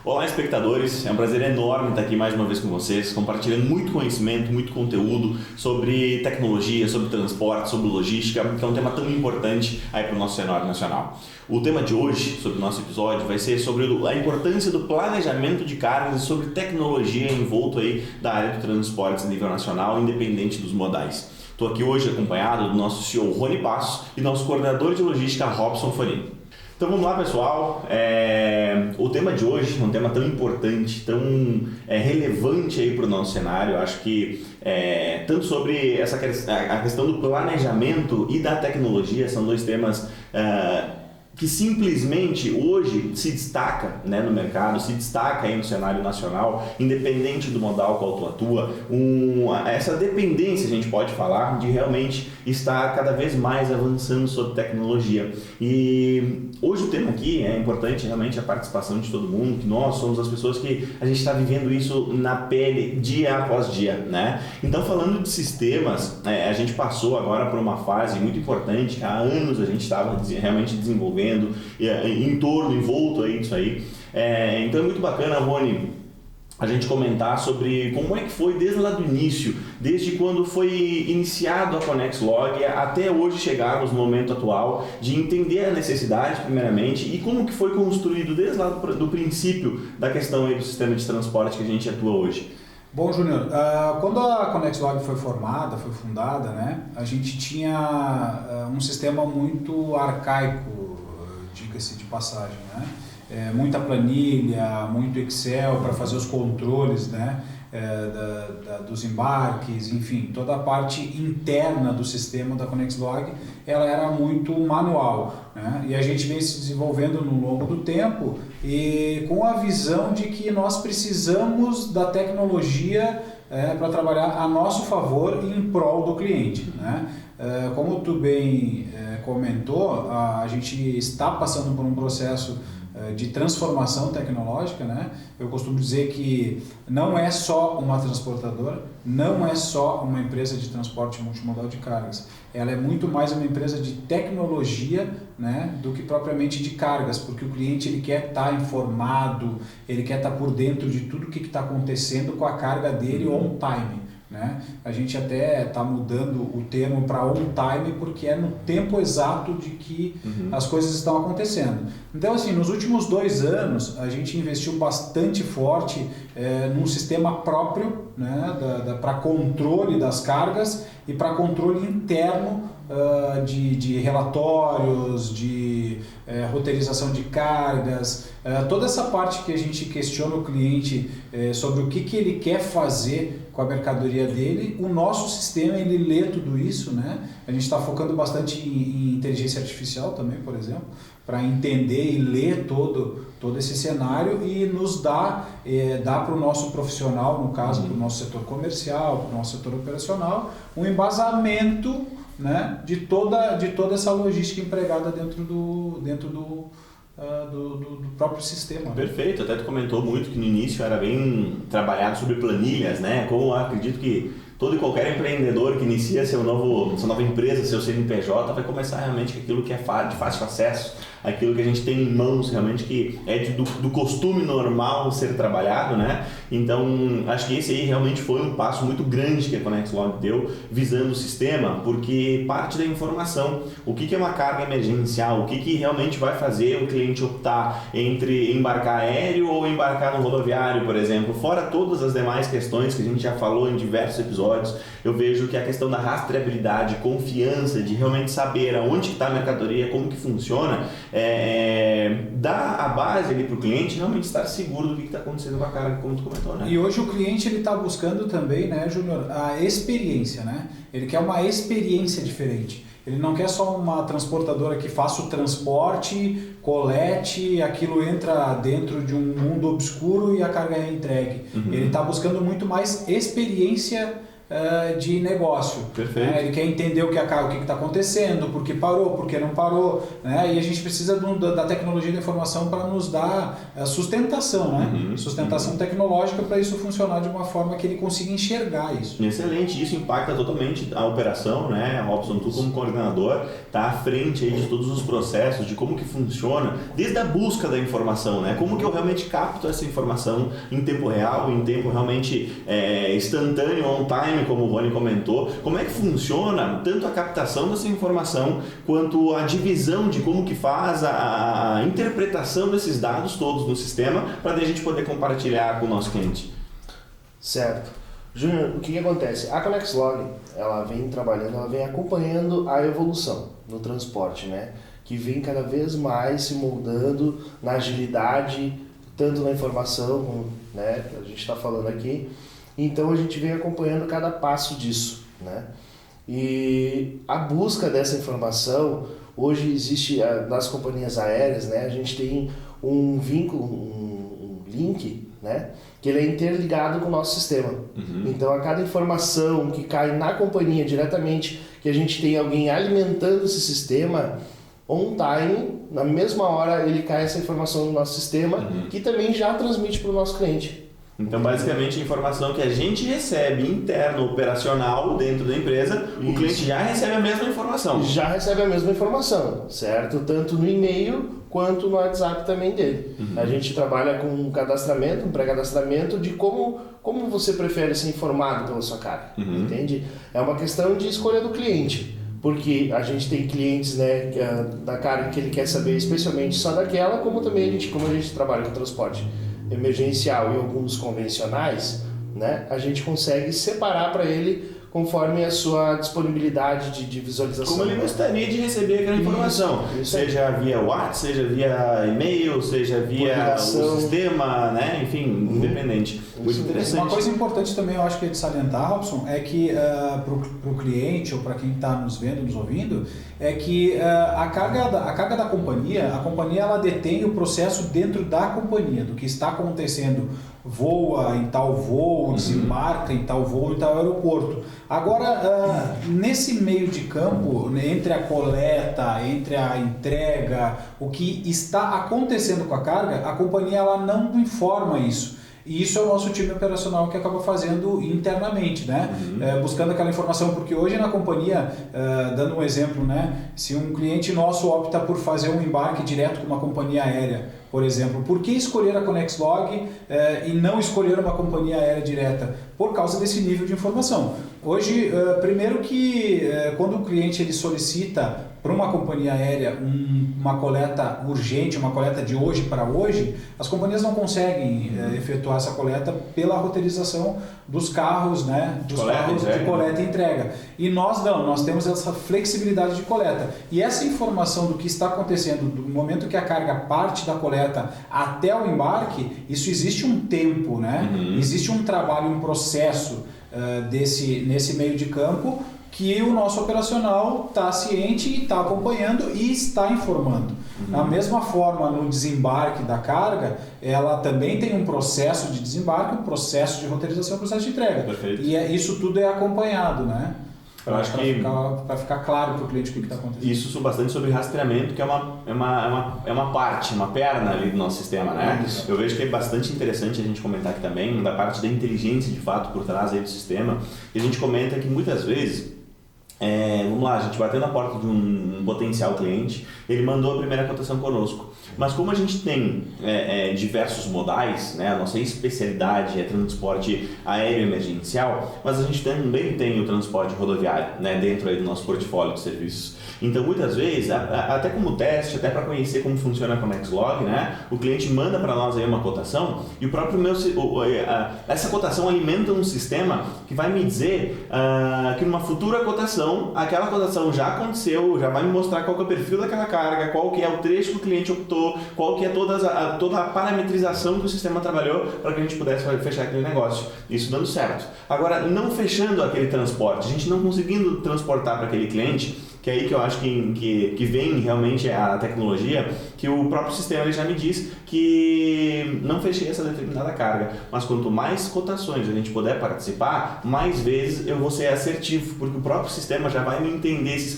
Olá, espectadores, é um prazer enorme estar aqui mais uma vez com vocês, compartilhando muito conhecimento, muito conteúdo sobre tecnologia, sobre transporte, sobre logística, que é um tema tão importante aí para o nosso cenário nacional. O tema de hoje, sobre o nosso episódio, vai ser sobre a importância do planejamento de cargas e sobre tecnologia envolto aí da área do transporte a nível nacional, independente dos modais. Estou aqui hoje acompanhado do nosso CEO Rony Passos e nosso coordenador de logística Robson Forini. Então vamos lá, pessoal. O tema de hoje é um tema tão importante, tão relevante aí para o nosso cenário. Eu acho que tanto sobre a questão do planejamento e da tecnologia são dois temas que simplesmente hoje se destaca, né, no mercado, se destaca aí no cenário nacional, independente do modal qual tu atua, essa dependência a gente pode falar de realmente estar cada vez mais avançando sobre tecnologia. E hoje o tema aqui é importante realmente a participação de todo mundo, que nós somos as pessoas que a gente está vivendo isso na pele dia após dia, né? Então, falando de sistemas, a gente passou agora por uma fase muito importante, há anos a gente estava realmente desenvolvendo envolto aí disso aí. Então é muito bacana, Rony, a gente comentar sobre como é que foi desde lá do início, desde quando foi iniciado a ConnexLog até hoje chegarmos no momento atual, de entender a necessidade primeiramente e como que foi construído desde lá do princípio da questão aí do sistema de transporte que a gente atua hoje. Bom, Júnior, quando a ConnexLog foi fundada, né, a gente tinha um sistema muito arcaico, diga-se de passagem, né? Muita planilha, muito Excel para fazer os controles, né? Dos embarques, enfim, toda a parte interna do sistema da ConnexLog, ela era muito manual, né? E a gente vem se desenvolvendo no longo do tempo e com a visão de que nós precisamos da tecnologia para trabalhar a nosso favor e em prol do cliente, né? Como tu bem comentou, a gente está passando por um processo de transformação tecnológica, né? Eu costumo dizer que não é só uma transportadora, não é só uma empresa de transporte multimodal de cargas. Ela é muito mais uma empresa de tecnologia, né, do que propriamente de cargas, porque o cliente ele quer estar informado, ele quer estar por dentro de tudo o que está acontecendo com a carga dele on time. Né? A gente até está mudando o termo para on time porque é no tempo exato de que as coisas estão acontecendo. Então, assim, nos últimos 2 anos a gente investiu bastante forte num sistema próprio, né, para controle das cargas e para controle interno de relatórios, de roteirização de cargas, toda essa parte que a gente questiona o cliente sobre o que ele quer fazer com a mercadoria dele, o nosso sistema ele lê tudo isso, né? A gente está focando bastante em inteligência artificial também, por exemplo, para entender e ler todo esse cenário e nos dá para o nosso profissional, no caso para o nosso setor comercial, para o nosso setor operacional, um embasamento, né, de toda essa logística empregada dentro do próprio sistema. Perfeito, até tu comentou muito que no início era bem trabalhado sobre planilhas, né? Como eu acredito que todo e qualquer empreendedor que inicia sua nova empresa, seu CNPJ, vai começar realmente com aquilo que é de fácil acesso, aquilo que a gente tem em mãos realmente, que é do costume normal ser trabalhado, né? Então, acho que esse aí realmente foi um passo muito grande que a ConnexLog deu, visando o sistema, porque parte da informação, o que é uma carga emergencial, o que realmente vai fazer o cliente optar entre embarcar aéreo ou embarcar no rodoviário, por exemplo, fora todas as demais questões que a gente já falou em diversos episódios. Eu vejo que a questão da rastreabilidade, confiança, de realmente saber aonde está a mercadoria, como que funciona, dá a base ali para o cliente realmente estar seguro do que está acontecendo com a carga, como tu comentou, né? E hoje o cliente ele está buscando também, né, Júnior, a experiência, né? Ele quer uma experiência diferente. Ele não quer só uma transportadora que faça o transporte, colete, aquilo entra dentro de um mundo obscuro e a carga é entregue. Ele está buscando muito mais experiência de negócio. Perfeito. Ele quer entender o que está acontecendo, por que parou, por que não parou, né? E a gente precisa da tecnologia da informação para nos dar sustentação, né? Sustentação tecnológica para isso funcionar de uma forma que ele consiga enxergar isso. Excelente, isso impacta totalmente a operação, né? Robson, tu como coordenador está à frente aí de todos os processos, de como que funciona, desde a busca da informação, né? Como que eu realmente capto essa informação em tempo real, em tempo realmente instantâneo, on time, como o Rony comentou, como é que funciona tanto a captação dessa informação quanto a divisão de como que faz a interpretação desses dados todos no sistema para a gente poder compartilhar com o nosso cliente. Certo. Júnior, o que acontece? A ConnexLog, ela vem trabalhando, ela vem acompanhando a evolução no transporte, né? Que vem cada vez mais se moldando na agilidade, tanto na informação, né, que a gente está falando aqui. Então a gente vem acompanhando cada passo disso, né? E a busca dessa informação, hoje existe nas companhias aéreas, né? A gente tem um vínculo, um link, né? Que ele é interligado com o nosso sistema. Então a cada informação que cai na companhia diretamente, que a gente tem alguém alimentando esse sistema, on time, na mesma hora ele cai essa informação no nosso sistema, que também já transmite para o nosso cliente. Então, basicamente, a informação que a gente recebe interno, operacional, dentro da empresa, o cliente já recebe a mesma informação. Já recebe a mesma informação, certo? Tanto no e-mail quanto no WhatsApp também dele. A gente trabalha com um cadastramento, um pré-cadastramento de como você prefere ser informado pela sua carga, entende? É uma questão de escolha do cliente. Porque a gente tem clientes, né, da carga que ele quer saber especialmente só daquela, como também como a gente trabalha com transporte emergencial e alguns convencionais, né, a gente consegue separar para ele conforme a sua disponibilidade de visualização. Como ele gostaria de receber aquela informação, seja via WhatsApp, seja via e-mail, seja via o sistema, né? Enfim, independente. Muito interessante. Uma coisa importante também, eu acho que é de salientar, Robson, é que para o cliente ou para quem está nos vendo, nos ouvindo, é que a carga da companhia, a companhia ela detém o processo dentro da companhia, do que está acontecendo. Voa em tal voo, desembarca em tal voo, em tal aeroporto. Agora, nesse meio de campo, entre a coleta, entre a entrega, o que está acontecendo com a carga, a companhia ela não informa isso. E isso é o nosso time operacional que acaba fazendo internamente, né? Buscando aquela informação, porque hoje na companhia, dando um exemplo, né? Se um cliente nosso opta por fazer um embarque direto com uma companhia aérea, por exemplo, por que escolher a ConnexLog e não escolher uma companhia aérea direta? Por causa desse nível de informação. Hoje, primeiro que quando o cliente ele solicita para uma companhia aérea uma coleta urgente, uma coleta de hoje para hoje, as companhias não conseguem efetuar essa coleta pela roteirização dos carros, né, de coleta e entrega. E nós não, nós temos essa flexibilidade de coleta. E essa informação do que está acontecendo do momento que a carga parte da coleta até o embarque, isso existe um tempo, né? Existe um trabalho, um processo nesse meio de campo que o nosso operacional está ciente e está acompanhando e está informando. Da mesma forma, no desembarque da carga, ela também tem um processo de desembarque, um processo de roteirização, um processo de entrega. Perfeito. E isso tudo é acompanhado, né? Para ficar claro para o cliente o que está acontecendo. Isso bastante sobre rastreamento, que é uma parte, uma perna ali do nosso sistema, né? Eu vejo que é bastante interessante a gente comentar aqui também, da parte da inteligência de fato por trás aí do sistema. E a gente comenta que muitas vezes, vamos lá, a gente bateu na porta de um potencial cliente, ele mandou a primeira cotação conosco. Mas como a gente tem diversos modais, né, a nossa especialidade é transporte aéreo emergencial, mas a gente também tem o transporte rodoviário, né, dentro aí do nosso portfólio de serviços. Então, muitas vezes, até como teste, até para conhecer como funciona a ConnexLog, né, o cliente manda para nós aí uma cotação e o próprio essa cotação alimenta um sistema que vai me dizer que numa futura cotação, aquela cotação já aconteceu, já vai me mostrar qual que é o perfil daquela carga, qual que é o trecho que o cliente optou, qual que é toda a parametrização que o sistema trabalhou para que a gente pudesse fechar aquele negócio. Isso dando certo. Agora, não fechando aquele transporte, a gente não conseguindo transportar para aquele cliente, que é aí que eu acho que vem realmente a tecnologia, que o próprio sistema ele já me diz que não fechei essa determinada carga, mas quanto mais cotações a gente puder participar, mais vezes eu vou ser assertivo, porque o próprio sistema já vai me entender esses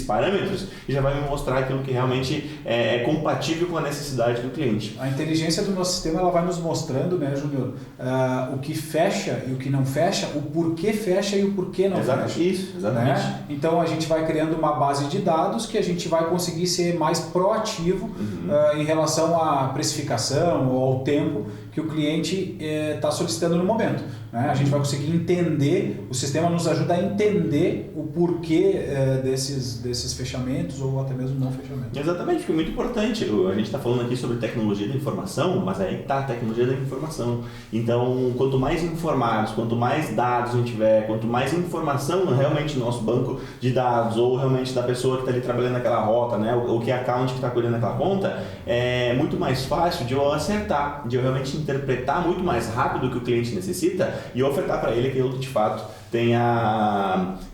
parâmetros e já vai me mostrar aquilo que realmente é compatível com a necessidade do cliente. A inteligência do nosso sistema ela vai nos mostrando, né, Júnior, o que fecha e o que não fecha, o porquê fecha e o porquê não fecha. Isso, exatamente. Né? Então a gente vai criando uma base de dados que a gente vai conseguir ser mais proativo em relação à precificação ou ao tempo que o cliente está solicitando no momento. Né? A gente vai conseguir entender, o sistema nos ajuda a entender o porquê desses fechamentos ou até mesmo não fechamentos. Exatamente, porque é muito importante. A gente está falando aqui sobre tecnologia da informação, mas aí está a tecnologia da informação. Então, quanto mais informados, quanto mais dados a gente tiver, quanto mais informação realmente no nosso banco de dados ou realmente da pessoa que está ali trabalhando naquela rota, né, ou que account que está cuidando daquela conta, é muito mais fácil de eu acertar, de eu realmente interpretar muito mais rápido o que o cliente necessita e ofertar para ele aquilo que de fato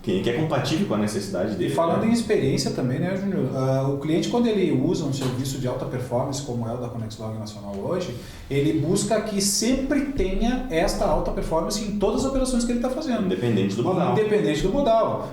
que é compatível com a necessidade dele. E falando em experiência também, né, Júnior? O cliente, quando ele usa um serviço de alta performance, como é o da ConnexLog Nacional hoje, ele busca que sempre tenha esta alta performance em todas as operações que ele está fazendo. Independente do modal. Independente do modal.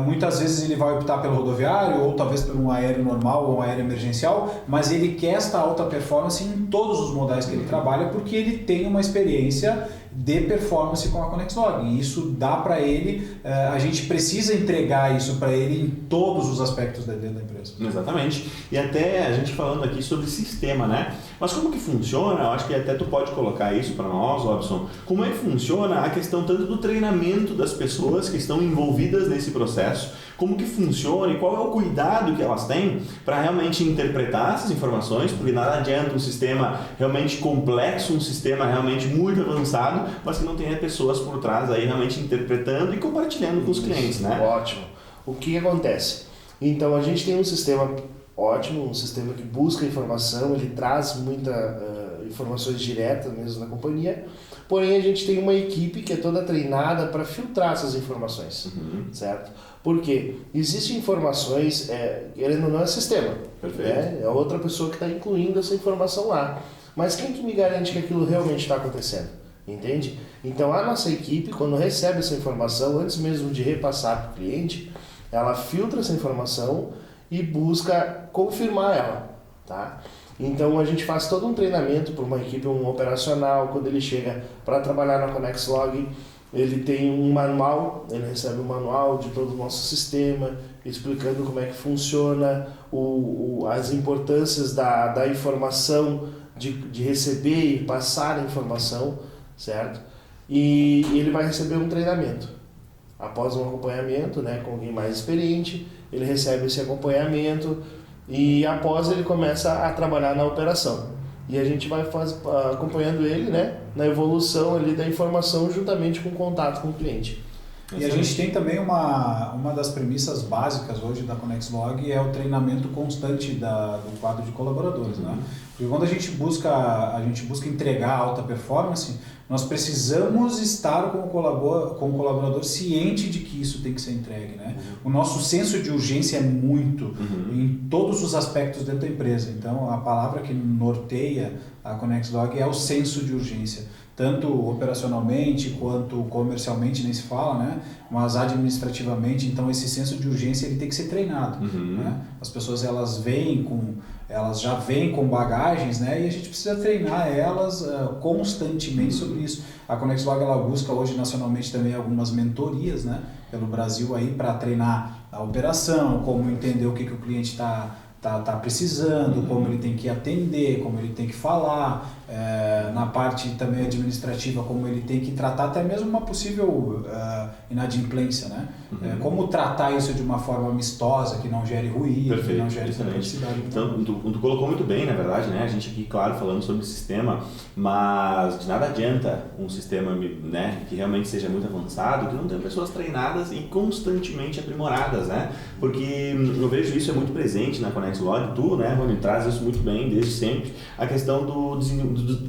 Muitas vezes ele vai optar pelo rodoviário, ou talvez por um aéreo normal ou um aéreo emergencial, mas ele quer esta alta performance em todos os modais que ele trabalha, porque ele tem uma experiência de performance com a ConnexLog. E isso dá para ele, a gente precisa entregar isso para ele em todos os aspectos dentro da empresa. Exatamente. E até a gente falando aqui sobre sistema, né? Mas como que funciona? Eu acho que até tu pode colocar isso para nós, Robson. Como é que funciona a questão tanto do treinamento das pessoas que estão envolvidas nesse processo, como que funciona e qual é o cuidado que elas têm para realmente interpretar essas informações, porque nada adianta um sistema realmente complexo, um sistema realmente muito avançado, mas que não tenha pessoas por trás aí realmente interpretando e compartilhando com os clientes, né? Ótimo. O que acontece? Então a gente tem um sistema ótimo, um sistema que busca informação, ele traz muitas informações diretas mesmo na companhia, porém a gente tem uma equipe que é toda treinada para filtrar essas informações, certo? Porque existem informações, ele não é sistema, né? É outra pessoa que está incluindo essa informação lá, mas quem que me garante que aquilo realmente está acontecendo? Entende? Então a nossa equipe, quando recebe essa informação, antes mesmo de repassar para o cliente, ela filtra essa informação e busca confirmar ela, tá? Então a gente faz todo um treinamento para uma equipe, um operacional, quando ele chega para trabalhar na ConnexLog, ele tem um manual, ele recebe um manual de todo o nosso sistema, explicando como é que funciona, as importâncias da informação, de receber e passar a informação, certo? E ele vai receber um treinamento. Após um acompanhamento, né, com alguém mais experiente, ele recebe esse acompanhamento e após ele começa a trabalhar na operação. E a gente vai acompanhando ele, né, na evolução ali da informação juntamente com o contato com o cliente. E a gente tem também uma das premissas básicas hoje da ConnexLog é o treinamento constante do quadro de colaboradores, né? Porque quando a gente busca entregar alta performance, nós precisamos estar com o colaborador ciente de que isso tem que ser entregue, né? O nosso senso de urgência é muito em todos os aspectos dentro da empresa. Então, a palavra que norteia a ConnexLog é o senso de urgência. Tanto operacionalmente quanto comercialmente nem se fala, né? Mas administrativamente, então esse senso de urgência ele tem que ser treinado. Né? As pessoas elas já vêm com bagagens, né? E a gente precisa treinar elas constantemente sobre isso. A ConnexLog ela busca hoje nacionalmente também algumas mentorias, né? Pelo Brasil aí para treinar a operação, como entender o que o cliente está precisando, como ele tem que atender, como ele tem que falar, na parte também administrativa, como ele tem que tratar até mesmo uma possível inadimplência, né? Como tratar isso de uma forma amistosa, que não gere ruído, Perfeito, que não gere complexidade. Então, tu colocou muito bem, na verdade, né? A gente aqui, claro, falando sobre o sistema, mas de nada adianta um sistema, né, que realmente seja muito avançado, que não tenha pessoas treinadas e constantemente aprimoradas, né? Porque eu vejo isso é muito presente na ConnexLog, tu, né, Rony, traz isso muito bem desde sempre, a questão do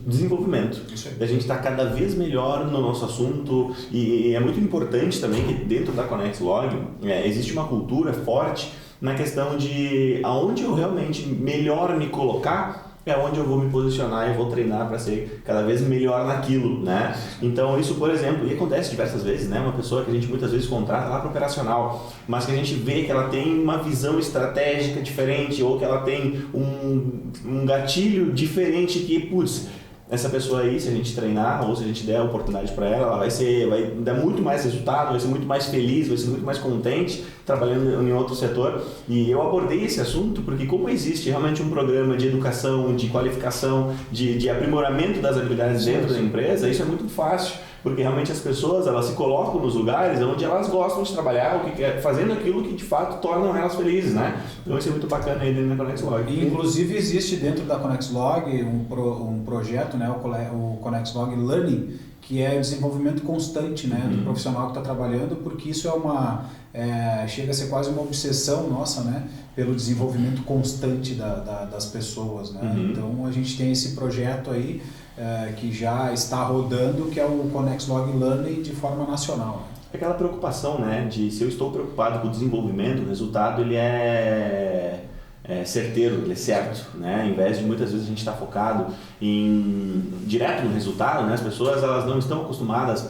desenvolvimento. A gente está cada vez melhor no nosso assunto e é muito importante também que dentro da ConnexLog existe uma cultura forte na questão de aonde eu realmente melhor me colocar, é onde eu vou me posicionar e vou treinar para ser cada vez melhor naquilo, né? Então isso, por exemplo, e acontece diversas vezes, né? Uma pessoa que a gente muitas vezes contrata lá para operacional, mas que a gente vê que ela tem uma visão estratégica diferente ou que ela tem um gatilho diferente que, putz, essa pessoa aí, se a gente treinar ou se a gente der a oportunidade para ela, ela vai dar muito mais resultado, vai ser muito mais feliz, vai ser muito mais contente trabalhando em outro setor. E eu abordei esse assunto porque como existe realmente um programa de educação, de qualificação, de aprimoramento das habilidades dentro da empresa, isso é muito fácil. Porque realmente as pessoas, elas se colocam nos lugares onde elas gostam de trabalhar, fazendo aquilo que de fato tornam elas felizes, né? Então isso é muito bacana aí dentro da ConnexLog. E inclusive existe dentro da ConnexLog um projeto, né, o ConnexLog Learning, que é desenvolvimento constante, né, do profissional que está trabalhando, porque isso chega a ser quase uma obsessão nossa, né, pelo desenvolvimento constante das pessoas, né? Então a gente tem esse projeto aí que já está rodando, que é o ConnexLog Learning de forma nacional. Né? Aquela preocupação, né, de se eu estou preocupado com o desenvolvimento, o resultado ele é certeiro, ele é certo, né? Em vez de muitas vezes a gente estar focado direto no resultado, né? As pessoas elas não estão acostumadas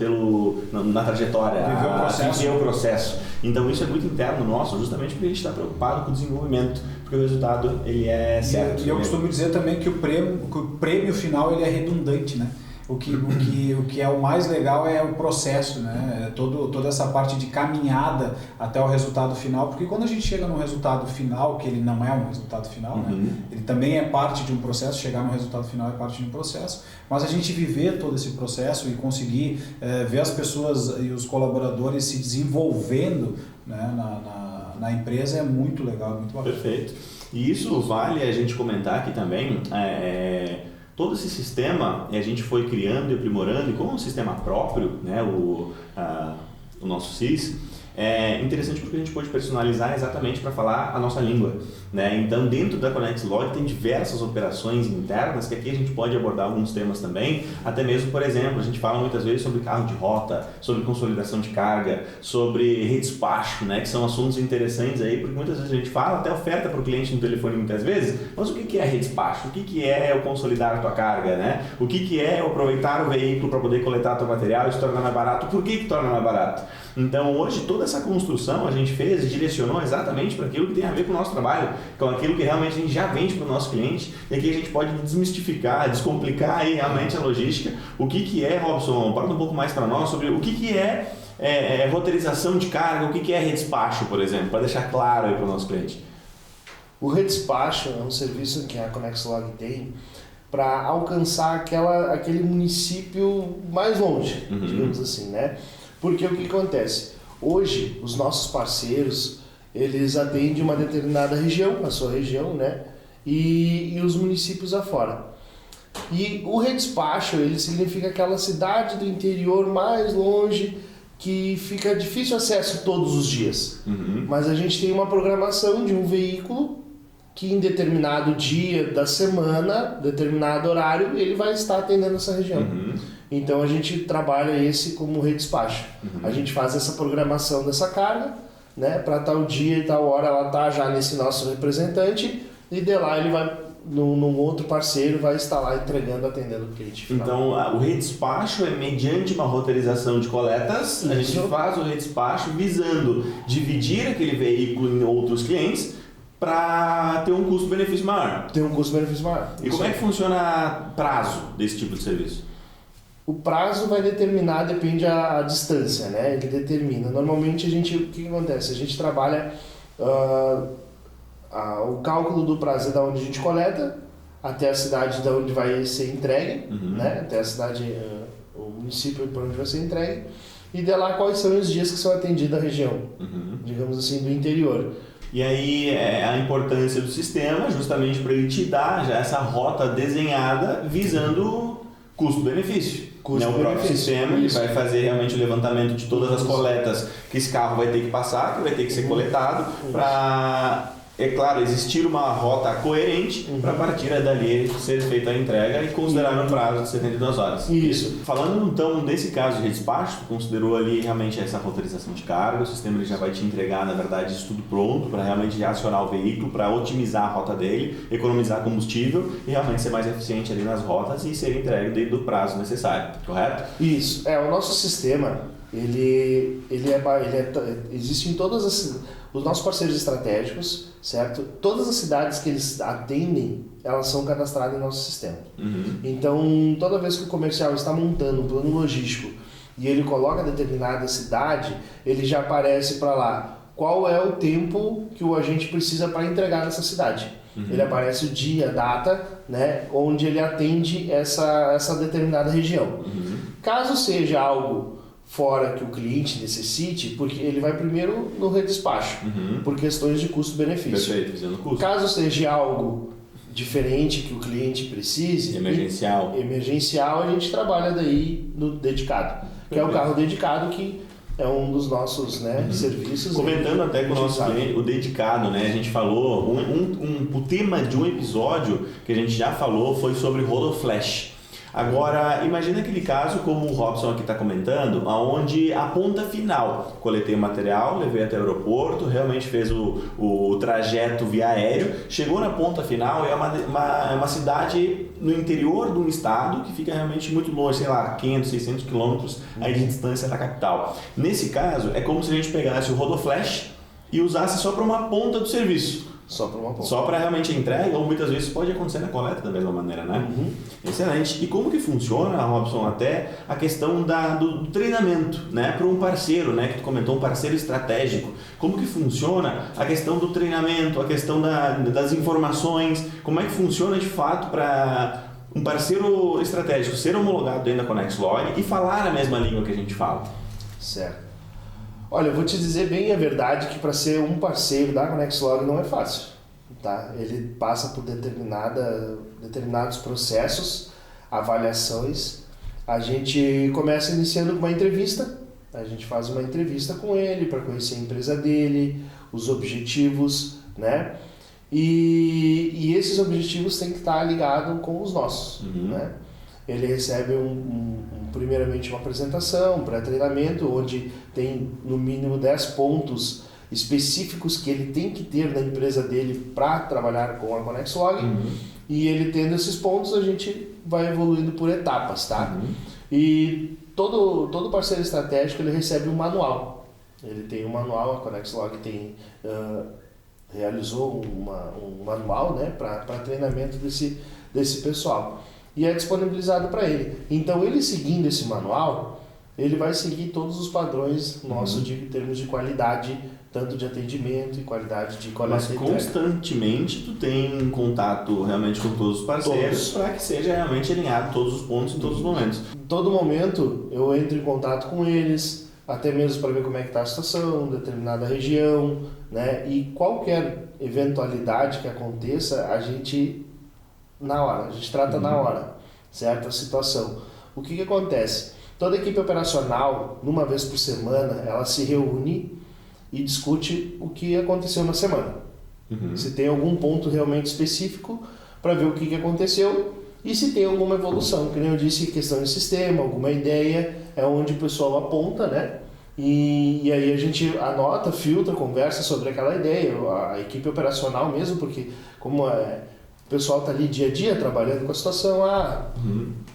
na trajetória a viver o processo. Então isso é muito interno nosso, justamente porque a gente está preocupado com o desenvolvimento, porque o resultado ele é certo. E eu costumo dizer também que o prêmio final ele é redundante, né? O que é o mais legal é o processo, né? Toda essa parte de caminhada até o resultado final, porque quando a gente chega no resultado final, que ele não é um resultado final, né? Ele também é parte de um processo, chegar no resultado final é parte de um processo, mas a gente viver todo esse processo e conseguir ver as pessoas e os colaboradores se desenvolvendo, né, na empresa é muito legal, muito bacana. Perfeito. E isso vale a gente comentar aqui também, todo esse sistema a gente foi criando e aprimorando, e como um sistema próprio, né, o nosso CIS, é interessante porque a gente pode personalizar exatamente para falar a nossa língua, né? Então, dentro da ConnexLog tem diversas operações internas que aqui a gente pode abordar alguns temas também, até mesmo, por exemplo, a gente fala muitas vezes sobre carro de rota, sobre consolidação de carga, sobre redespacho, né? Que são assuntos interessantes aí, porque muitas vezes a gente fala, até oferta para o cliente no telefone muitas vezes, mas o que é redespacho? O que é o consolidar a tua carga, né? O que é aproveitar o veículo para poder coletar teu material e se tornar mais barato? Por que torna mais barato? Então, hoje, toda essa construção a gente fez e direcionou exatamente para aquilo que tem a ver com o nosso trabalho, com aquilo que realmente a gente já vende para o nosso cliente, e aqui a gente pode desmistificar, descomplicar aí realmente a logística. O que é, Robson, fala um pouco mais para nós sobre o que é roteirização de carga, o que é redespacho, por exemplo, para deixar claro aí para o nosso cliente. O redespacho é um serviço que a ConnexLog tem para alcançar aquele município mais longe, digamos assim, né? Porque o que acontece? Hoje, os nossos parceiros, eles atendem uma determinada região, a sua região, né? E os municípios afora. E o redespacho, ele significa aquela cidade do interior mais longe que fica difícil acesso todos os dias. Mas a gente tem uma programação de um veículo que em determinado dia da semana, determinado horário, ele vai estar atendendo essa região. Então a gente trabalha esse como redespacho. A gente faz essa programação dessa carga, né, para tal dia e tal hora ela tá já nesse nosso representante, e de lá ele vai num outro parceiro, vai estar lá entregando, atendendo o cliente final. Então o redespacho é mediante uma roteirização de coletas. A gente faz o redespacho visando dividir aquele veículo em outros clientes para ter um custo-benefício maior. Ter um custo-benefício maior. E como é que funciona prazo desse tipo de serviço? O prazo vai determinar, depende a distância, né? Ele determina. Normalmente o que acontece? A gente trabalha o cálculo do prazo é da onde a gente coleta até a cidade da onde vai ser entregue, né? Até a cidade, o município para onde vai ser entregue, e de lá quais são os dias que são atendidos a região, digamos assim, do interior. E aí a importância do sistema justamente para ele te dar já essa rota desenhada visando custo-benefício. O próprio sistema ele vai fazer realmente o levantamento de todas as coletas que esse carro vai ter que passar, que vai ter que ser coletado, para é claro, existir uma rota coerente para a partir dali ser feita a entrega e considerar no prazo de 72 horas. Isso. Falando então desse caso de despacho, tu considerou ali realmente essa roteirização de carga, o sistema ele já vai te entregar, na verdade, isso tudo pronto para realmente acionar o veículo, para otimizar a rota dele, economizar combustível e realmente ser mais eficiente ali nas rotas e ser entregue dentro do prazo necessário, correto? Isso. O nosso sistema, existe em todas os nossos parceiros estratégicos, certo? Todas as cidades que eles atendem, elas são cadastradas em nosso sistema. Então, toda vez que o comercial está montando um plano logístico e ele coloca determinada cidade, ele já aparece para lá qual é o tempo que o agente precisa para entregar nessa cidade. Ele aparece o dia, a data, né, onde ele atende essa determinada região. Caso seja algo fora que o cliente necessite, porque ele vai primeiro no redespacho, por questões de custo-benefício. Perfeito, visando o custo. Caso seja algo diferente que o cliente precise, emergencial, a gente trabalha daí no dedicado, que é o carro dedicado, que é um dos nossos serviços. Comentando até com o nosso cliente, o dedicado, né? A gente falou, o tema de um episódio que a gente já falou foi sobre Rodoflash. Agora, imagina aquele caso, como o Robson aqui está comentando, onde a ponta final, coletei o material, levei até o aeroporto, realmente fez o trajeto via aéreo, chegou na ponta final e é uma cidade no interior de um estado que fica realmente muito longe, sei lá, 500, 600 quilômetros aí de distância da capital. Nesse caso, é como se a gente pegasse o Rodoflash e usasse só para uma ponta do serviço. Só para uma ponta. Só para realmente a entrega, ou muitas vezes pode acontecer na coleta da mesma maneira, né? Excelente. E como que funciona, Robson, até a questão do treinamento, né? Para um parceiro, né? Que tu comentou, um parceiro estratégico. Como que funciona a questão do treinamento, a questão das informações, como é que funciona de fato para um parceiro estratégico ser homologado dentro da ConnexLog e falar a mesma língua que a gente fala? Certo. Olha, eu vou te dizer bem a verdade que para ser um parceiro da ConnexLog não é fácil, tá? Ele passa por determinados processos, avaliações. A gente começa iniciando com uma entrevista, a gente faz uma entrevista com ele para conhecer a empresa dele, os objetivos, né? E esses objetivos têm que estar ligados com os nossos, né? Ele recebe primeiramente uma apresentação, um pré-treinamento, onde tem no mínimo 10 pontos específicos que ele tem que ter na empresa dele para trabalhar com a ConnexLog. E ele tendo esses pontos, a gente vai evoluindo por etapas, tá? E todo parceiro estratégico ele recebe um manual. Ele tem um manual, a ConnexLog realizou um manual, né, para treinamento desse pessoal. E é disponibilizado para ele. Então, ele seguindo esse manual, ele vai seguir todos os padrões nossos em termos de qualidade, tanto de atendimento e qualidade de coleta. Mas constantemente tu tem contato realmente com todos os parceiros para que seja realmente alinhado todos os pontos em todos os momentos. Em todo momento eu entro em contato com eles, até mesmo para ver como é que está a situação, determinada região, né? E qualquer eventualidade que aconteça, a gente trata na hora, certo? A situação. O que acontece? Toda a equipe operacional, uma vez por semana, ela se reúne e discute o que aconteceu na semana. Se tem algum ponto realmente específico para ver o que aconteceu e se tem alguma evolução. Que nem eu disse, questão de sistema, alguma ideia, é onde o pessoal aponta, né? E aí a gente anota, filtra, conversa sobre aquela ideia, a equipe operacional mesmo, porque como o pessoal está ali dia a dia trabalhando com a situação,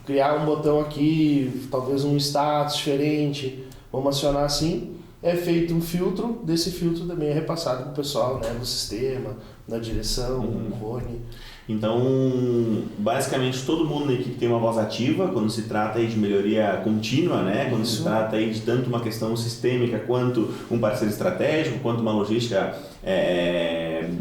criar um botão aqui, talvez um status diferente, vamos acionar assim, é feito um filtro, desse filtro também é repassado para o pessoal, né, do sistema, da direção, do Rony. Então, basicamente, todo mundo na equipe tem uma voz ativa quando se trata aí de melhoria contínua, né? Quando se trata aí de tanto uma questão sistêmica quanto um parceiro estratégico, quanto uma logística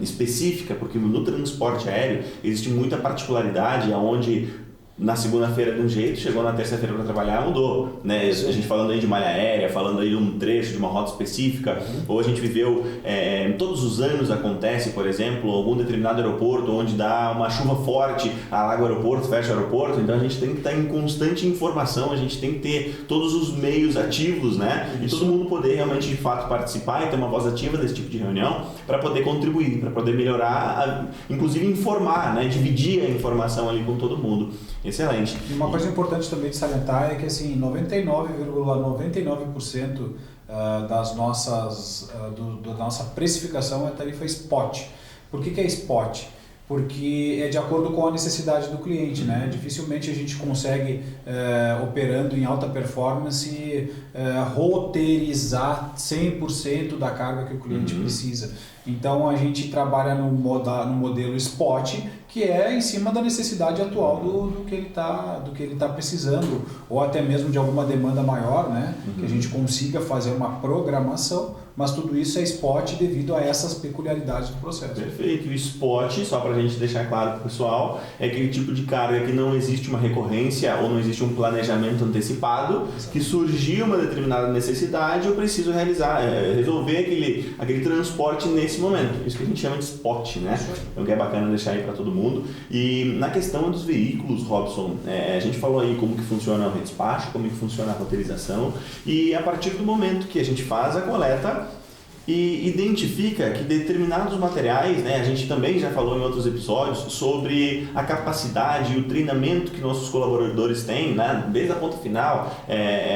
específica, porque no transporte aéreo existe muita particularidade onde na segunda-feira de um jeito, chegou na terça-feira para trabalhar, mudou, né? A gente falando aí de malha aérea, falando aí de um trecho, de uma rota específica, ou a gente viveu, todos os anos acontece, por exemplo, algum determinado aeroporto onde dá uma chuva forte, alaga o aeroporto, fecha o aeroporto, então a gente tem que estar em constante informação, a gente tem que ter todos os meios ativos, né? E todo mundo poder realmente, de fato, participar e ter uma voz ativa desse tipo de reunião para poder contribuir, para poder melhorar, inclusive informar, né? Dividir a informação ali com todo mundo. Excelente. E uma coisa importante também de salientar é que assim, 99,99% das nossas, da nossa precificação é tarifa spot. Por que é spot? Porque é de acordo com a necessidade do cliente, né? Dificilmente a gente consegue, operando em alta performance, roteirizar 100% da carga que o cliente precisa. Então a gente trabalha no modelo spot, que é em cima da necessidade atual do que ele tá precisando, ou até mesmo de alguma demanda maior, né? Que a gente consiga fazer uma programação, mas tudo isso é spot devido a essas peculiaridades do processo. Perfeito. O spot, só para a gente deixar claro para o pessoal, é aquele tipo de carga que não existe uma recorrência ou não existe um planejamento antecipado, que surgiu uma determinada necessidade, eu preciso resolver aquele transporte nesse momento. Isso que a gente chama de spot, né? Então que é bacana deixar aí para todo mundo. E na questão dos veículos, Robson, a gente falou aí como que funciona o redespacho, como que funciona a roteirização, e a partir do momento que a gente faz a coleta e identifica que determinados materiais, né, a gente também já falou em outros episódios sobre a capacidade e o treinamento que nossos colaboradores têm, né, desde a ponta final,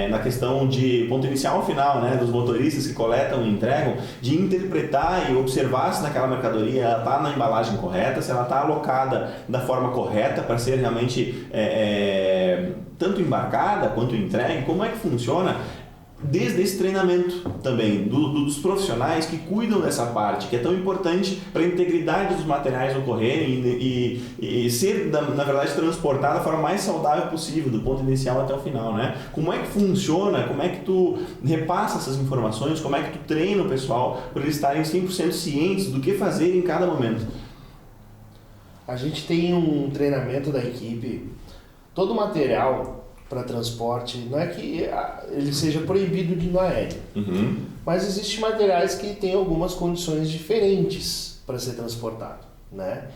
na questão de ponto inicial ao final, né, dos motoristas que coletam e entregam, de interpretar e observar se naquela mercadoria ela está na embalagem correta, se ela está alocada da forma correta para ser realmente tanto embarcada quanto entregue, como é que funciona. Desde esse treinamento também dos profissionais que cuidam dessa parte, que é tão importante para a integridade dos materiais ocorrerem e ser, na verdade, transportado da forma mais saudável possível, do ponto inicial até o final, né? Como é que funciona, como é que tu repassa essas informações, como é que tu treina o pessoal para eles estarem 100% cientes do que fazer em cada momento? A gente tem um treinamento da equipe, todo o material para transporte, não é que ele seja proibido de ir no aéreo, mas existem materiais que têm algumas condições diferentes para ser transportado, né?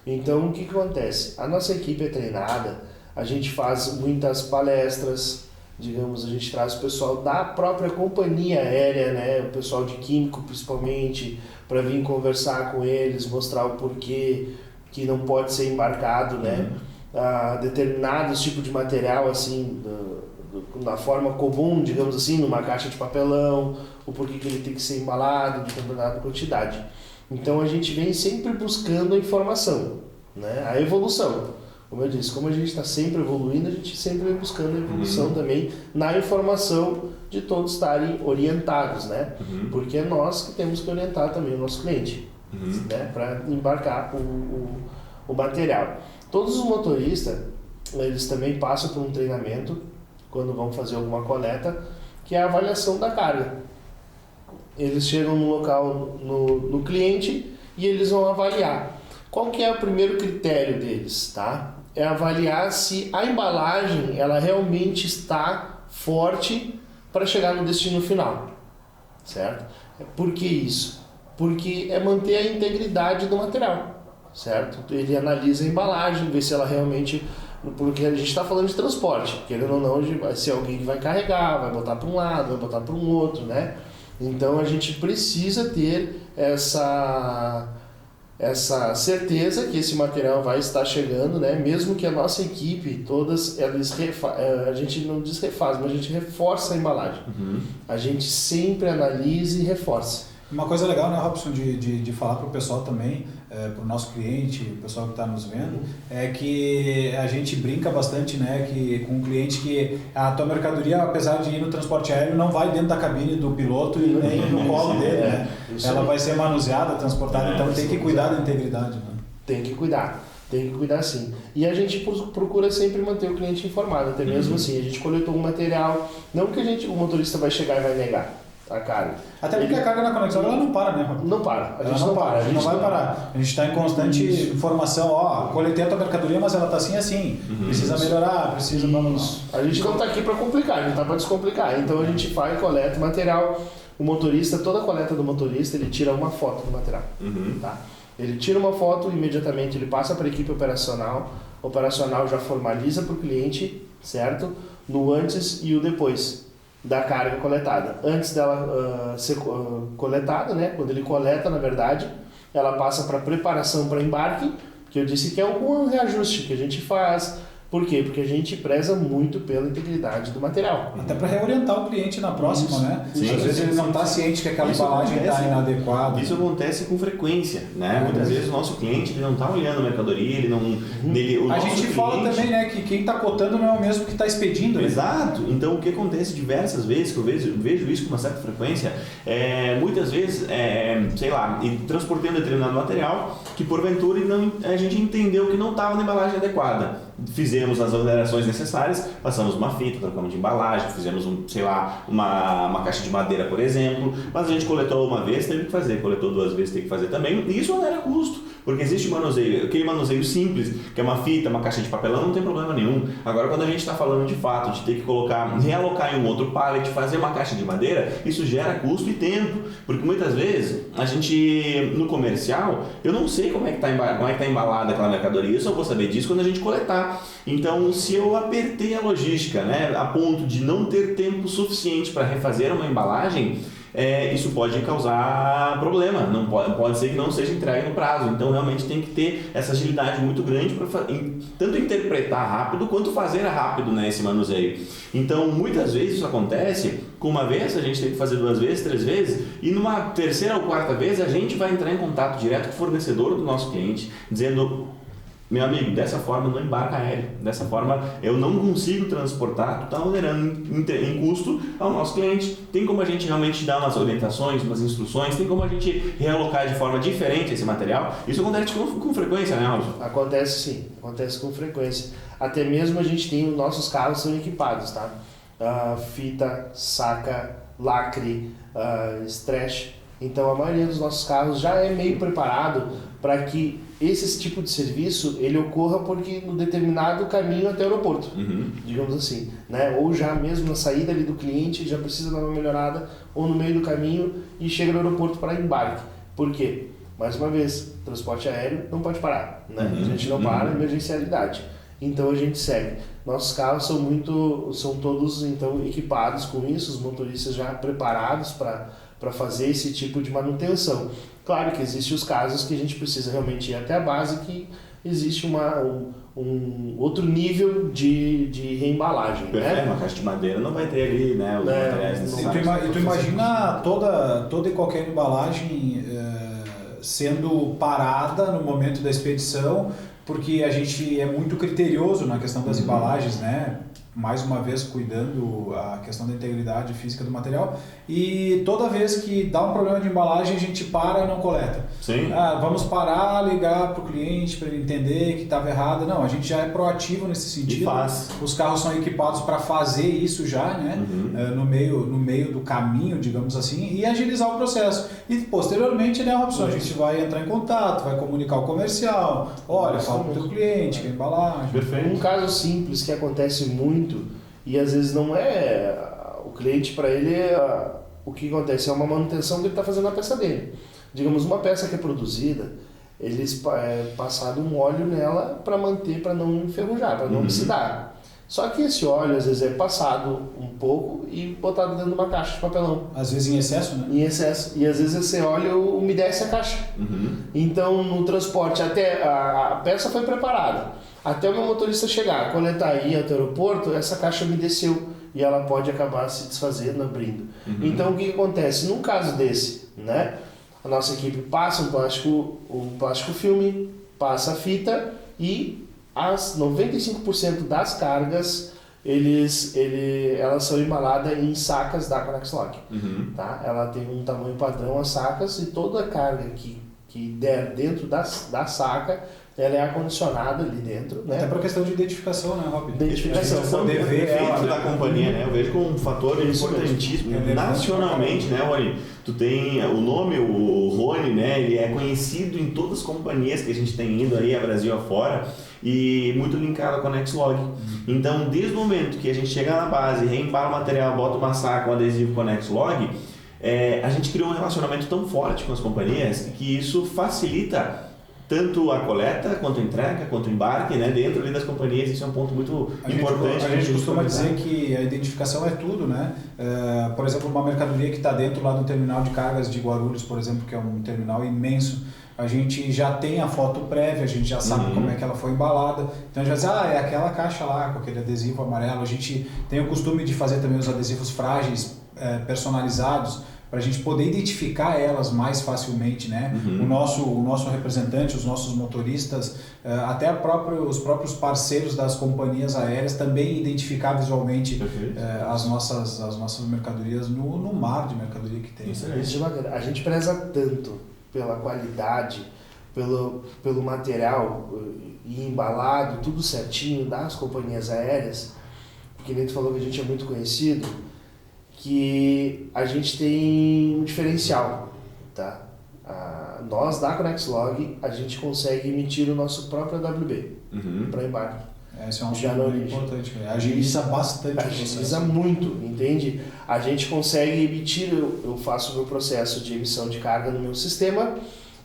Então, o que acontece? A nossa equipe é treinada, a gente faz muitas palestras, digamos, a gente traz o pessoal da própria companhia aérea, né? O pessoal de químico principalmente, para vir conversar com eles, mostrar o porquê que não pode ser embarcado, né? Determinados tipos de material assim na forma comum, digamos assim, numa caixa de papelão, o porquê que ele tem que ser embalado de determinada quantidade. Então a gente vem sempre buscando a informação, né? A evolução. Como eu disse, como a gente está sempre evoluindo, a gente sempre vem buscando a evolução também na informação de todos estarem orientados, né? Porque é nós que temos que orientar também o nosso cliente, né? Para embarcar o material. Todos os motoristas, eles também passam por um treinamento, quando vão fazer alguma coleta, que é a avaliação da carga. Eles chegam no local, no cliente, e eles vão avaliar. Qual que é o primeiro critério deles, tá? É avaliar se a embalagem, ela realmente está forte para chegar no destino final, certo? Por que isso? Porque é manter a integridade do material. Certo? Ele analisa a embalagem, vê se ela realmente... Porque a gente está falando de transporte, querendo ou não, vai ser alguém que vai carregar, vai botar para um lado, vai botar para um outro, né? Então a gente precisa ter essa certeza que esse material vai estar chegando, né? Mesmo que a nossa equipe, todas, a gente não diz refaz, mas a gente reforça a embalagem. A gente sempre analisa e reforça. Uma coisa legal, né, Robson, de falar para o pessoal também, para o nosso cliente, o pessoal que está nos vendo, é que a gente brinca bastante, né, com o cliente que a tua mercadoria, apesar de ir no transporte aéreo, não vai dentro da cabine do piloto e nem no colo dele, né? Ela vai ser manuseada, transportada, então tem que cuidar da integridade, né? Tem que cuidar sim. E a gente procura sempre manter o cliente informado, até mesmo assim, a gente coletou um material, não que o motorista vai chegar e vai negar, a carga. Até porque a carga na Conexlog ela não para, né, Rob? Não para, A gente não para, a gente não vai parar. A gente está em constante informação, coletei a tua mercadoria, mas ela está assim, precisa melhorar, precisa... A gente não está aqui para complicar, a gente está para descomplicar. Então a gente vai, coleta o material, o motorista, toda a coleta do motorista, ele tira uma foto do material. Tá? Ele tira uma foto, imediatamente ele passa para a equipe operacional, o operacional já formaliza para o cliente, certo? No antes e o depois da carga coletada. Antes dela ser coletada, né? Quando ele coleta, na verdade, ela passa para preparação para embarque, que eu disse que é algum reajuste que a gente faz. Por quê? Porque a gente preza muito pela integridade do material. Até para reorientar o cliente na próxima, né? Sim, às vezes ele não está ciente que aquela embalagem está inadequada. Isso acontece com frequência, né? Muitas vezes o nosso cliente ele não está olhando a mercadoria, ele não... A gente fala também, né, que quem está cotando não é o mesmo que está expedindo. Né? Exato. Então o que acontece diversas vezes, que eu vejo isso com uma certa frequência, muitas vezes, sei lá, transportei um determinado material que porventura a gente entendeu que não estava na embalagem adequada. Fizemos as alterações necessárias, passamos uma fita, trocamos de embalagem, fizemos uma caixa de madeira, por exemplo, mas a gente coletou uma vez, teve que fazer, coletou 2 vezes, teve que fazer também, e isso não era custo, porque existe manuseio, aquele manuseio simples, que é uma fita, uma caixa de papelão, não tem problema nenhum. Agora, quando a gente está falando de fato de ter que realocar em um outro pallet, fazer uma caixa de madeira, isso gera custo e tempo, porque muitas vezes a gente, no comercial, eu não sei como é que está embalada aquela mercadoria, eu só vou saber disso quando a gente coletar. Então, se eu apertei a logística, né, a ponto de não ter tempo suficiente para refazer uma embalagem, isso pode causar problema, não pode ser que não seja entregue no prazo. Então realmente tem que ter essa agilidade muito grande para tanto interpretar rápido quanto fazer rápido, né, esse manuseio. Então muitas vezes isso acontece, com uma vez a gente tem que fazer 2 vezes, 3 vezes, e numa terceira ou quarta vez a gente vai entrar em contato direto com o fornecedor do nosso cliente, dizendo: meu amigo, dessa forma não embarca aéreo, dessa forma eu não consigo transportar, tu está onerando em custo ao nosso cliente. Tem como a gente realmente dar umas orientações, umas instruções, tem como a gente realocar de forma diferente esse material? Isso acontece com frequência, né, Alves? Acontece sim, acontece com frequência. Até mesmo a gente tem, nossos carros são equipados, tá? Fita, saca, lacre, stretch. Então a maioria dos nossos carros já é meio preparado para que esse tipo de serviço ele ocorra porque no determinado caminho até o aeroporto, digamos assim, né? Ou já mesmo na saída ali do cliente já precisa dar uma melhorada, ou no meio do caminho e chega no aeroporto para embarque. Por quê? Mais uma vez, transporte aéreo não pode parar, né? A gente não para, emergencialidade. Então a gente segue. Nossos carros são todos então equipados com isso, os motoristas já preparados para fazer esse tipo de manutenção. Claro que existem os casos que a gente precisa realmente ir até a base, que existe um outro nível de reembalagem. Né? Uma caixa de madeira não vai ter ali, né, os materiais necessários. E tu imagina toda e qualquer embalagem sendo parada no momento da expedição, porque a gente é muito criterioso na questão das embalagens, né? Mais uma vez cuidando a questão da integridade física do material, e toda vez que dá um problema de embalagem a gente para e não coleta. Sim. Vamos parar, ligar para o cliente para ele entender que estava errado. Não, a gente já é proativo nesse sentido. E faz. Os carros são equipados para fazer isso já, né? No meio do caminho, digamos assim, e agilizar o processo. E posteriormente, né, Robson, a gente vai entrar em contato, vai comunicar o comercial, olha, fala para o teu cliente, que é a embalagem. Perfeito. Um caso simples que acontece muito, e às vezes não é o cliente, para ele o que acontece é uma manutenção que ele está fazendo na peça dele. Digamos, uma peça que é produzida, eles passaram um óleo nela para manter, para não enferrujar, para não oxidar. Só que esse óleo às vezes é passado um pouco e botado dentro de uma caixa de papelão. Às vezes em excesso, né? Em excesso. E às vezes esse óleo umedece a caixa. Então no transporte, até a peça foi preparada. Até o meu motorista chegar, coletar e ir até o aeroporto, essa caixa umedeceu e ela pode acabar se desfazendo, abrindo. Então o que acontece? Num caso desse, né? A nossa equipe passa um plástico filme, passa a fita e as 95% das cargas elas são embaladas em sacas da Conexlog. Tá? Ela tem um tamanho padrão as sacas, e toda a carga que der dentro da saca ela é ar-condicionada ali dentro, né? Até por questão de identificação, né, Rob? Identificação. Poder ver ela, da companhia, né? Eu vejo como um fator importantíssimo. Nacionalmente, né, Rony? Tu tem o nome, o Rony, né? Ele é conhecido em todas as companhias que a gente tem indo aí a Brasil afora e muito linkado com a Nexlog. Então, desde o momento que a gente chega na base, reembala o material, bota uma saca, um adesivo com a Nexlog, a gente criou um relacionamento tão forte com as companhias que isso facilita tanto a coleta, quanto a entrega, quanto o embarque, né? Dentro ali das companhias. Isso é um ponto muito importante. A gente costuma dizer que a identificação é tudo, né? Por exemplo, uma mercadoria que está dentro lá do terminal de cargas de Guarulhos, por exemplo, que é um terminal imenso, a gente já tem a foto prévia, a gente já sabe como é que ela foi embalada, então já diz, é aquela caixa lá com aquele adesivo amarelo. A gente tem o costume de fazer também os adesivos frágeis personalizados, para a gente poder identificar elas mais facilmente, né? O nosso representante, os nossos motoristas, até os próprios parceiros das companhias aéreas também identificar visualmente as nossas mercadorias no mar de mercadoria que tem. Isso é bacana. A gente preza tanto pela qualidade, pelo material e embalado, tudo certinho das companhias aéreas, porque nem tu falou que a gente é muito conhecido, que a gente tem um diferencial, tá? Nós da Conexlog, a gente consegue emitir o nosso próprio AWB para embarque. Esse é um ponto importante, agiliza bastante. Agiliza muito, entende? A gente consegue emitir, eu faço o meu processo de emissão de carga no meu sistema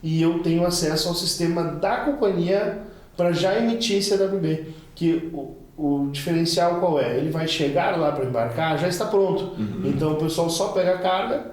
e eu tenho acesso ao sistema da companhia para já emitir esse AWB, que o diferencial qual é? Ele vai chegar lá para embarcar, já está pronto. Então o pessoal só pega a carga,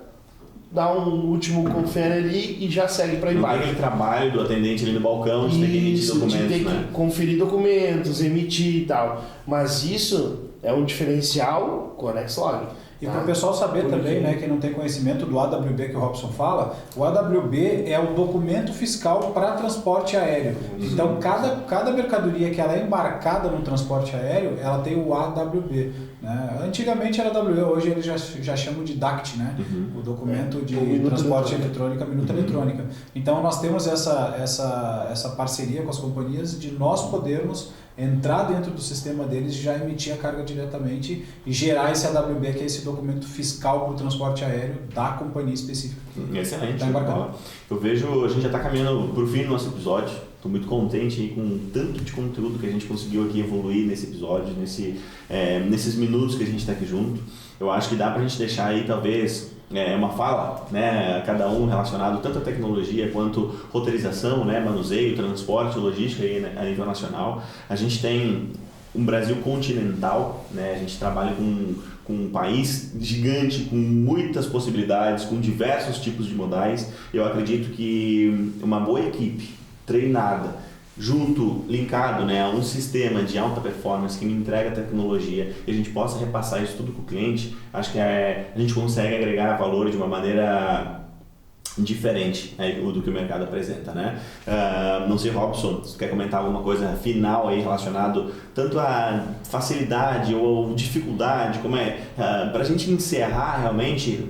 dá um último confere ali e já segue para embarque. Não tem aquele trabalho do atendente ali no balcão de ter que emitir documentos, de ter que conferir documentos, emitir e tal. Mas isso é um diferencial com a Nexlog. E para o pessoal saber também, né, quem não tem conhecimento do AWB que o Robson fala, o AWB é o documento fiscal para transporte aéreo. Então, cada mercadoria que ela é embarcada no transporte aéreo, ela tem o AWB. Né? Antigamente era AWB, hoje eles já chamam de DACT, né? O documento de transporte eletrônica, minuta eletrônica. Então, nós temos essa parceria com as companhias de nós podermos entrar dentro do sistema deles e já emitir a carga diretamente e gerar esse AWB, que é esse documento fiscal para o transporte aéreo da companhia específica. Excelente. Tá embarcado. Eu vejo, a gente já está caminhando para o fim do nosso episódio. Estou muito contente aí com o tanto de conteúdo que a gente conseguiu aqui evoluir nesse episódio, nesses minutos que a gente está aqui junto. Eu acho que dá para a gente deixar aí talvez uma fala, né, cada um relacionado tanto à tecnologia quanto roteirização, né, manuseio, transporte, logística aí a nível nacional. A gente tem um Brasil continental, né, a gente trabalha com um país gigante, com muitas possibilidades, com diversos tipos de modais. Eu acredito que uma boa equipe treinada, linkado, né, a um sistema de alta performance que me entrega tecnologia e a gente possa repassar isso tudo para o cliente, acho que a gente consegue agregar valor de uma maneira diferente do que o mercado apresenta, né? Não sei, Robson, se você quer comentar alguma coisa final aí relacionado tanto à facilidade ou dificuldade, como para a gente encerrar realmente,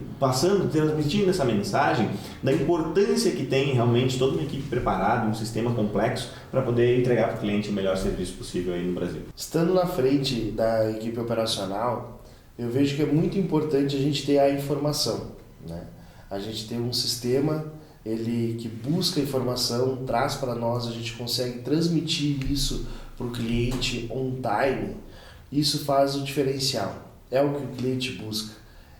transmitindo essa mensagem da importância que tem realmente toda uma equipe preparada, um sistema complexo para poder entregar para o cliente o melhor serviço possível aí no Brasil. Estando na frente da equipe operacional, eu vejo que é muito importante a gente ter a informação, né? A gente tem um sistema que busca informação, traz para nós, a gente consegue transmitir isso para o cliente on time. Isso faz o diferencial. É o que o cliente busca,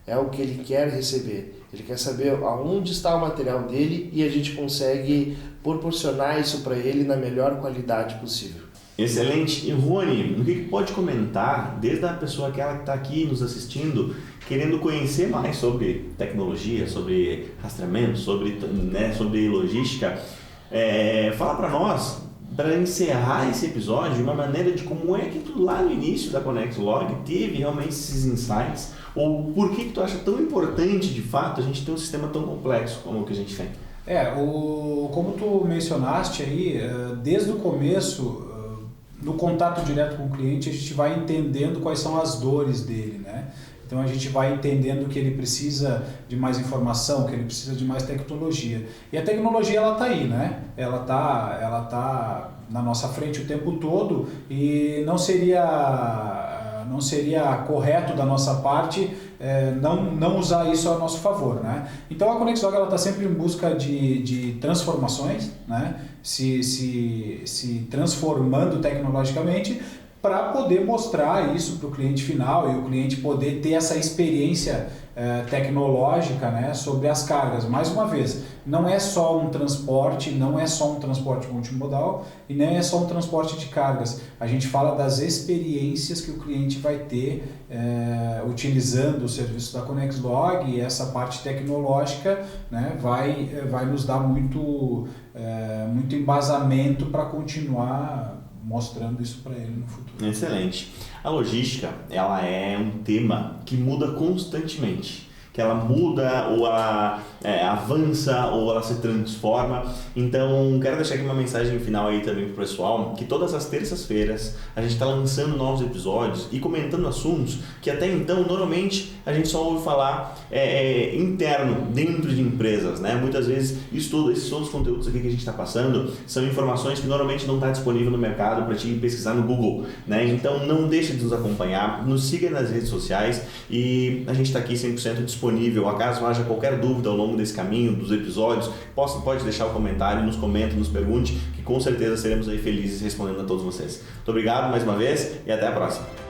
é o que ele quer receber. Ele quer saber aonde está o material dele e a gente consegue proporcionar isso para ele na melhor qualidade possível. Excelente. E Rony, o que pode comentar, desde a pessoa que está aqui nos assistindo, querendo conhecer mais sobre tecnologia, sobre rastreamento, sobre logística, fala para nós, para encerrar esse episódio, de uma maneira de como é que tu lá no início da Conexlog teve realmente esses insights, ou por que tu acha tão importante, de fato, a gente ter um sistema tão complexo como o que a gente tem? Como tu mencionaste aí, desde o começo, no contato direto com o cliente, a gente vai entendendo quais são as dores dele, né? Então a gente vai entendendo que ele precisa de mais informação, que ele precisa de mais tecnologia. E a tecnologia ela está aí, né? Ela tá na nossa frente o tempo todo e não seria correto da nossa parte não usar isso a nosso favor, né? Então a ConnexLog está sempre em busca de transformações, né? se transformando tecnologicamente para poder mostrar isso para o cliente final e o cliente poder ter essa experiência tecnológica, né, sobre as cargas. Mais uma vez, não é só um transporte, não é só um transporte multimodal e nem é só um transporte de cargas. A gente fala das experiências que o cliente vai ter utilizando o serviço da ConnexLog, e essa parte tecnológica, né, vai nos dar muito embasamento para continuar mostrando isso para ele no futuro. Excelente. A logística, ela é um tema que muda constantemente, que ela muda ou ela avança ou ela se transforma. Então, quero deixar aqui uma mensagem final aí também pro pessoal, que todas as terças-feiras a gente está lançando novos episódios e comentando assuntos que até então, normalmente, a gente só ouve falar interno, dentro de empresas, né? Muitas vezes, esses todos os conteúdos aqui que a gente está passando são informações que normalmente não está disponível no mercado para te pesquisar no Google, né? Então, não deixe de nos acompanhar, nos siga nas redes sociais e a gente está aqui 100% disponível. Acaso haja qualquer dúvida ao longo desse caminho, dos episódios, pode deixar o comentário, nos comente, nos pergunte, que com certeza seremos aí felizes respondendo a todos vocês. Muito obrigado mais uma vez e até a próxima.